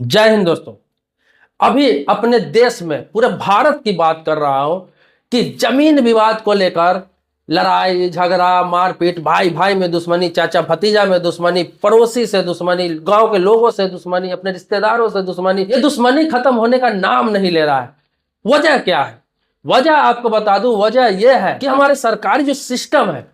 जय हिंद दोस्तों। अभी अपने देश में पूरे भारत की बात कर रहा हूं कि जमीन विवाद को लेकर लड़ाई झगड़ा मारपीट, भाई भाई में दुश्मनी, चाचा भतीजा में दुश्मनी, पड़ोसी से दुश्मनी, गांव के लोगों से दुश्मनी, अपने रिश्तेदारों से दुश्मनी, ये दुश्मनी खत्म होने का नाम नहीं ले रहा है। वजह क्या है? वजह आपको बता दूं, वजह यह है कि हमारे सरकारी जो सिस्टम है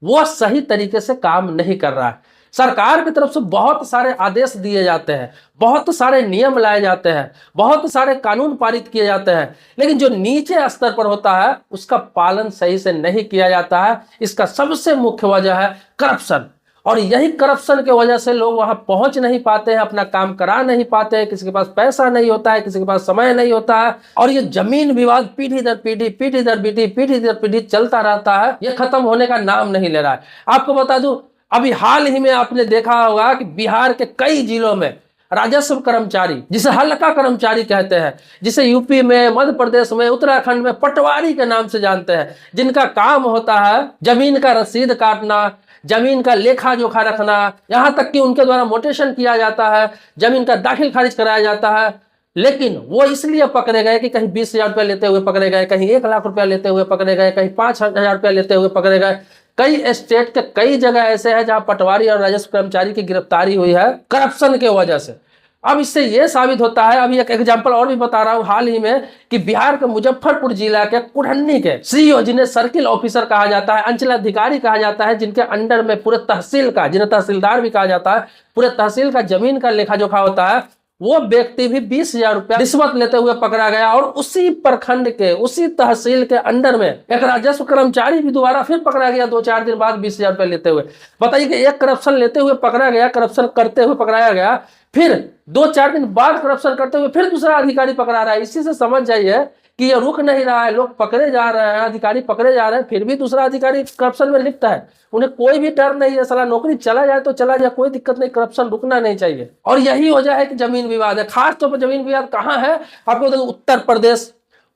वो सही तरीके से काम नहीं कर रहा है। सरकार की तरफ से बहुत सारे आदेश दिए जाते हैं, बहुत सारे नियम लाए जाते हैं, बहुत सारे कानून पारित किए जाते हैं, लेकिन जो नीचे स्तर पर होता है उसका पालन सही से नहीं किया जाता है। इसका सबसे मुख्य वजह है करप्शन, और यही करप्शन के वजह से लोग वहां पहुंच नहीं पाते हैं, अपना काम करा नहीं पाते हैं, किसी के पास पैसा नहीं होता है, किसी के पास समय नहीं होता है, और ये जमीन विवाद पीढ़ी दर पीढ़ी, पीढ़ी दर पीढ़ी, पीढ़ी दर पीढ़ी चलता रहता है। ये खत्म होने का नाम नहीं ले रहा है। आपको बता दूं, अभी हाल ही में आपने देखा होगा कि बिहार के कई जिलों में राजस्व कर्मचारी, जिसे हल्का कर्मचारी कहते हैं, जिसे यूपी में, मध्य प्रदेश में, उत्तराखंड में पटवारी के नाम से जानते हैं, जिनका काम होता है जमीन का रसीद काटना, जमीन का लेखा जोखा रखना, यहां तक कि उनके द्वारा मोटेशन किया जाता है, जमीन का दाखिल खारिज कराया जाता है। लेकिन वो इसलिए पकड़े गए कि कहीं 20,000 रुपया लेते हुए पकड़े गए, कहीं 1,00,000 रुपया लेते हुए पकड़े गए, कहीं 5,000 रुपया लेते हुए पकड़े गए। कई स्टेट के कई जगह ऐसे हैं जहां पटवारी और राजस्व कर्मचारी की गिरफ्तारी हुई है करप्शन के वजह से। अब इससे यह साबित होता है, अभी एक एग्जांपल और भी बता रहा हूं हाल ही में, कि बिहार के मुजफ्फरपुर जिला के कुढ़न्नी के सीईओ, जिन्हें सर्किल ऑफिसर कहा जाता है, अंचलाधिकारी कहा जाता है, जिनके अंडर में पूरे तहसील का, जिन्हें तहसीलदार भी कहा जाता है, पूरे तहसील का जमीन का लेखा जोखा होता है, वो व्यक्ति भी 20,000 रुपया रिश्वत लेते हुए पकड़ा गया। और उसी प्रखंड के, उसी तहसील के अंडर में एक राजस्व कर्मचारी भी दोबारा फिर पकड़ा गया 2-4 दिन बाद 20,000 रुपया लेते हुए। बताइए कि एक करप्शन लेते हुए पकड़ा गया, करप्शन करते हुए पकड़ाया गया, फिर 2-4 दिन बाद करप्शन करते हुए फिर दूसरा अधिकारी पकड़ा रहा है। इसी से समझ जाइए कि ये रुक नहीं रहा है, लोग पकड़े जा रहे हैं, अधिकारी पकड़े जा रहे हैं, फिर भी दूसरा अधिकारी करप्शन में लिप्त है। उन्हें कोई भी डर नहीं है, साला नौकरी चला जाए तो चला जाए, कोई दिक्कत नहीं, करप्शन रुकना नहीं चाहिए। और यही वजह है कि जमीन विवाद है। खास तौर पर जमीन विवाद कहाँ है? आपको देखो, उत्तर प्रदेश,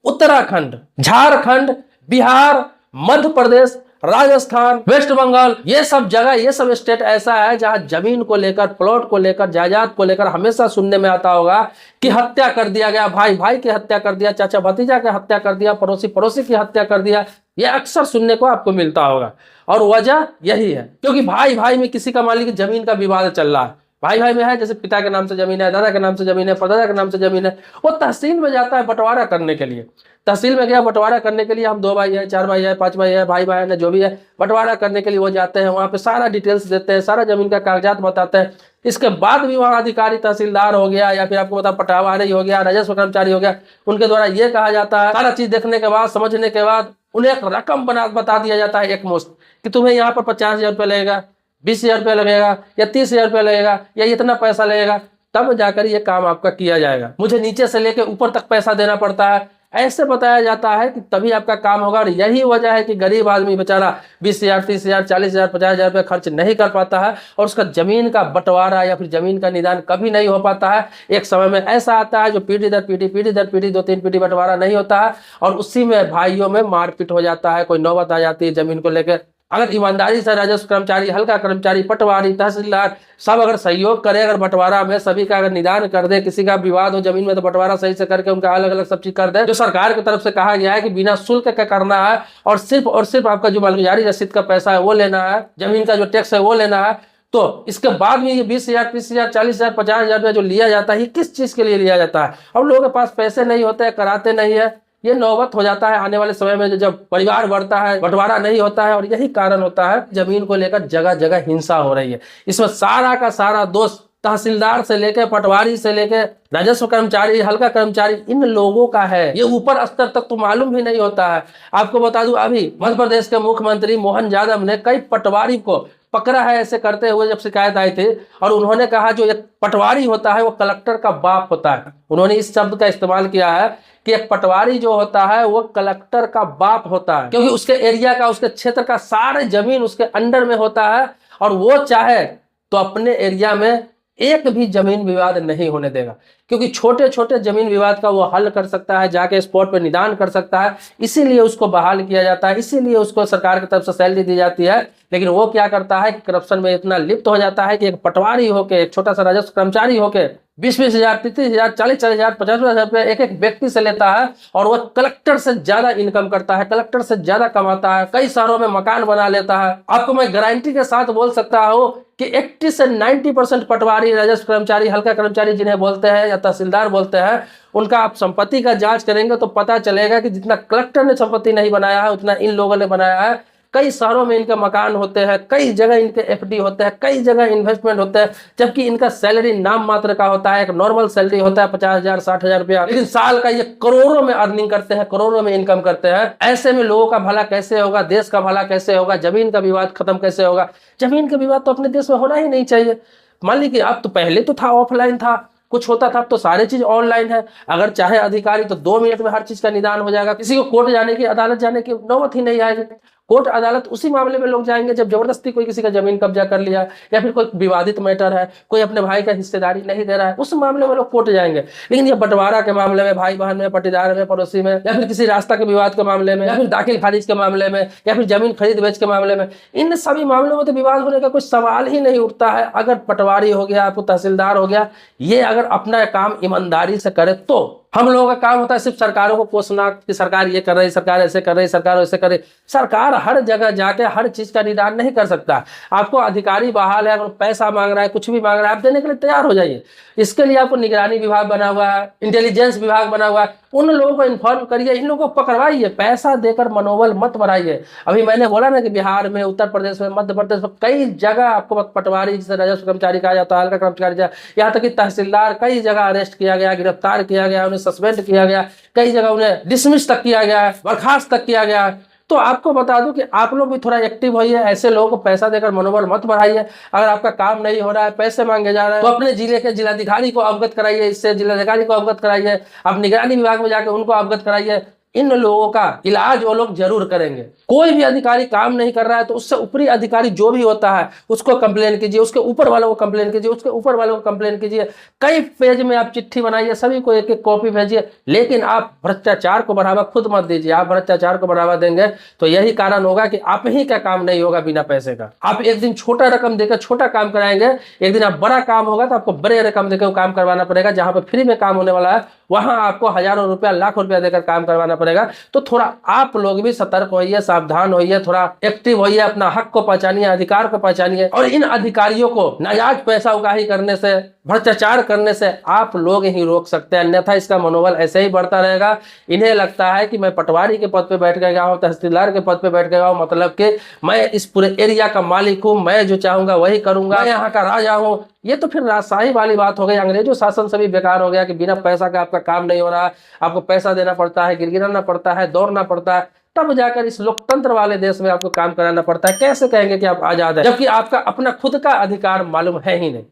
उत्तराखंड, झारखंड, बिहार, मध्य प्रदेश, राजस्थान, वेस्ट बंगाल, ये सब जगह, ये सब स्टेट ऐसा है जहां जमीन को लेकर, प्लॉट को लेकर, जायदाद को लेकर हमेशा सुनने में आता होगा कि हत्या कर दिया गया, भाई भाई की हत्या कर दिया, चाचा भतीजा की हत्या कर दिया, पड़ोसी पड़ोसी की हत्या कर दिया। ये अक्सर सुनने को आपको मिलता होगा, और वजह यही है क्योंकि भाई भाई में किसी का मालिक जमीन का विवाद चल रहा है। भाई भाई में है, जैसे पिता के नाम से जमीन है, दादा के नाम से जमीन है, परदादा के नाम से जमीन है, वो तहसील में जाता है बंटवारा करने के लिए। तहसील में गया बंटवारा करने के लिए, हम 2 भाई है, 4 भाई है, 5 भाई है, भाई भाई है, जो भी है, बंटवारा करने के लिए वो जाते हैं। वहां पे सारा डिटेल्स देते हैं, सारा जमीन का कागजात बताते हैं। इसके बाद भी वहां अधिकारी, तहसीलदार हो गया या फिर आपको बता पटवारी हो गया, राजस्व कर्मचारी हो गया, उनके द्वारा ये कहा जाता है, सारा चीज देखने के बाद, समझने के बाद उन्हें एक रकम बता दिया जाता है, एक मुश्त, कि तुम्हें यहाँ पर 50,000 रुपया लगेगा, 20,000 रुपया लगेगा, या 30,000 रुपया लगेगा, या इतना पैसा लगेगा, तब जाकर ये काम आपका किया जाएगा। मुझे नीचे से लेकर ऊपर तक पैसा देना पड़ता है, ऐसे बताया जाता है कि तभी आपका काम होगा। और यही वजह है कि गरीब आदमी बेचारा 20,000, 30,000, 40,000, 50,000 रुपये खर्च नहीं कर पाता है, और उसका जमीन का बंटवारा या फिर जमीन का निदान कभी नहीं हो पाता है। एक समय में ऐसा आता है जो पीढ़ी दर पीढ़ी, पीढ़ी दर पीढ़ी, 2-3 पीढ़ी बंटवारा नहीं होता है, और उसी में भाइयों में मारपीट हो जाता है, कोई नौबत आ जाती है जमीन को लेकर। अगर ईमानदारी से राजस्व कर्मचारी, हल्का कर्मचारी, पटवारी, तहसीलदार सब अगर सहयोग करे, अगर बंटवारा में सभी का अगर निदान कर दे, किसी का विवाद हो जमीन में तो बंटवारा सही से करके उनका अलग अलग सब चीज कर दे, जो सरकार की तरफ से कहा गया है कि बिना शुल्क का करना है, और सिर्फ आपका जो मालगुजारी रसीद का पैसा है वो लेना है, जमीन का जो टैक्स है वो लेना है, तो इसके बाद में ये 20,000, 30,000, 40,000, 50,000 रुपया जो लिया जाता है, ये किस चीज के लिए लिया जाता है? अब लोगों के पास पैसे नहीं होते हैं, कराते नहीं है। ये नौबत हो जाता है आने वाले समय में, जब परिवार बढ़ता है, बंटवारा नहीं होता है, और यही कारण होता है जमीन को लेकर जगह जगह हिंसा हो रही है। इसमें सारा का सारा दोष तहसीलदार से लेकर, पटवारी से लेकर, राजस्व कर्मचारी, हल्का कर्मचारी, इन लोगों का है। ये ऊपर स्तर तक तो मालूम भी नहीं होता है। आपको बता दूं, अभी मध्य प्रदेश के मुख्यमंत्री मोहन यादव ने कई पटवारी को पकड़ा है ऐसे करते हुए, जब शिकायत आई थी, और उन्होंने कहा जो एक पटवारी होता है वो कलेक्टर का बाप होता है। उन्होंने इस शब्द का इस्तेमाल किया है कि एक पटवारी जो होता है वो कलेक्टर का बाप होता है, क्योंकि उसके एरिया का, उसके क्षेत्र का सारे जमीन उसके अंडर में होता है, और वो चाहे तो अपने एरिया में एक भी जमीन विवाद नहीं होने देगा, क्योंकि छोटे छोटे जमीन विवाद का वो हल कर सकता है, जाके स्पॉट पे निदान कर सकता है। इसीलिए उसको बहाल किया जाता है, इसीलिए उसको सरकार की तरफ से सैलरी दी जाती है लेकिन वो क्या करता है कि करप्शन में इतना लिप्त हो जाता है कि एक पटवारी होके, एक छोटा सा राजस्व कर्मचारी होके 20-20 हजार, 30-30 हजार, 40-40 हजार, 50-50 हजार रुपया एक एक व्यक्ति से लेता है और वह कलेक्टर से ज्यादा इनकम करता है, कलेक्टर से ज्यादा कमाता है, कई शहरों में मकान बना लेता है। आपको मैं गारंटी के साथ बोल सकता हूँ कि 80 से 90% पटवारी, राजस्व कर्मचारी, हल्का कर्मचारी जिन्हें बोलते हैं या तहसीलदार बोलते हैं, उनका आप संपत्ति का जांच करेंगे तो पता चलेगा कि जितना कलेक्टर ने संपत्ति नहीं बनाया है उतना इन लोगों ने बनाया है। कई शहरों में इनके मकान होते हैं, कई जगह इनके एफडी होते हैं, कई जगह इन्वेस्टमेंट होते हैं, जबकि इनका सैलरी नाम मात्र का होता है। एक नॉर्मल सैलरी होता है 50,000, 60,000 रुपया, लेकिन साल का ये करोड़ों में अर्निंग करते हैं, करोड़ों में इनकम करते हैं। ऐसे में लोगों का भला कैसे होगा, देश का भला कैसे होगा, जमीन का विवाद खत्म कैसे होगा? जमीन का विवाद तो अपने देश में होना ही नहीं चाहिए। मान लीजिए अब तो पहले तो था, ऑफलाइन था, कुछ होता था, अब तो सारी चीज ऑनलाइन है। अगर चाहे अधिकारी तो 2 मिनट में हर चीज का निदान हो जाएगा, किसी को कोर्ट जाने की, अदालत जाने की नौबत ही नहीं आएगी। कोर्ट अदालत उसी मामले में लोग जाएंगे जब जबरदस्ती कोई किसी का जमीन कब्जा कर लिया, या फिर कोई विवादित मैटर है, कोई अपने भाई का हिस्सेदारी नहीं दे रहा है, उस मामले में लोग कोर्ट जाएंगे। लेकिन ये बंटवारा के मामले में, भाई बहन में, पटीदार में, पड़ोसी में, या फिर किसी रास्ता के विवाद के मामले में, या फिर दाखिल खारिज के मामले में, या फिर जमीन खरीद बेच के मामले में, इन सभी मामलों में तो विवाद होने का कोई सवाल ही नहीं उठता है। अगर पटवारी हो गया, आपको तहसीलदार हो गया, ये अगर अपना काम ईमानदारी से करे तो हम लोगों का काम होता है सिर्फ सरकारों को कोसना कि सरकार ये कर रही, सरकार ऐसे कर रही, सरकार वैसे कर रही। सरकार हर जगह जाके हर चीज का निदान नहीं कर सकता। आपको अधिकारी बहाल है, अगर पैसा मांग रहा है, कुछ भी मांग रहा है, आप देने के लिए तैयार हो जाइए। इसके लिए आपको निगरानी विभाग बना हुआ है, इंटेलिजेंस विभाग बना हुआ है, उन लोगों को इन्फॉर्म करिए, इन लोगों को पकड़वाइए, पैसा देकर मनोबल मत बढ़ाइए। अभी मैंने बोला ना कि बिहार में, उत्तर प्रदेश में, मध्य प्रदेश में कई जगह आपको पटवारी, जिसे राजस्व कर्मचारी कहा जाता है, हल्का कर्मचारी, यहाँ तक कि तहसीलदार कई जगह अरेस्ट किया गया, गिरफ्तार किया गया, उन्हें सस्पेंड किया गया, कई जगह उन्हें डिसमिस तक किया गया, बर्खास्त तक किया गया। तो आपको बता दूं कि आप लोग भी थोड़ा एक्टिव होइए, ऐसे लोगों को पैसा देकर मनोबल मत बढ़ाइए। अगर आपका काम नहीं हो रहा है, पैसे मांगे जा रहे हैं, तो अपने जिले के जिलाधिकारी को अवगत कराइए, इससे जिलाधिकारी को अवगत कराइए, आप निगरानी विभाग में जाकर उनको अवगत कराइए। इन लोगों का इलाज वो लोग जरूर करेंगे। कोई भी अधिकारी काम नहीं कर रहा है तो उससे ऊपरी अधिकारी जो भी होता है उसको कंप्लेन कीजिए, उसके ऊपर वालों को कंप्लेन कीजिए, उसके ऊपर वालों को कंप्लेन कीजिए। कई पेज में आप चिट्ठी बनाइए, सभी को एक एक कॉपी भेजिए, लेकिन आप भ्रष्टाचार को बढ़ावा खुद मत दीजिए। आप भ्रष्टाचार को बढ़ावा देंगे तो यही कारण होगा कि आप ही का काम नहीं होगा बिना पैसे का। आप एक दिन छोटा रकम देकर छोटा काम कराएंगे, एक दिन आप बड़ा काम होगा तो आपको बड़े रकम देकर काम करवाना पड़ेगा। जहां पर फ्री में काम होने वाला है वहां आपको हजारों रुपया, लाखों रुपया देकर काम करवाना पड़ेगा। तो थोड़ा आप लोग भी सतर्क होइए, सावधान होइए, थोड़ा एक्टिव होइए, अपना हक को पहचानिए, अधिकार को पहचानिए। और इन अधिकारियों को नाजायज पैसा उगाही करने से, भ्रष्टाचार करने से आप लोग ही रोक सकते हैं, अन्यथा इसका मनोबल ऐसे ही बढ़ता रहेगा। इन्हें लगता है कि मैं पटवारी के पद पे बैठ गया हूँ, तहसीलदार के पद पे बैठ गया हूँ, मतलब कि मैं इस पूरे एरिया का मालिक हूँ, मैं जो चाहूंगा वही करूंगा, मैं यहाँ का राजा हूँ। ये तो फिर राजशाही वाली बात हो गई। अंग्रेजों शासन से भी बेकार हो गया कि बिना पैसा का आपका काम नहीं हो रहा, आपको पैसा देना पड़ता है, गिरगिराना पड़ता है, दौड़ना पड़ता है, तब जाकर इस लोकतंत्र वाले देश में आपको काम कराना पड़ता है। कैसे कहेंगे कि आप आजाद हैं जबकि आपका अपना खुद का अधिकार मालूम है ही नहीं।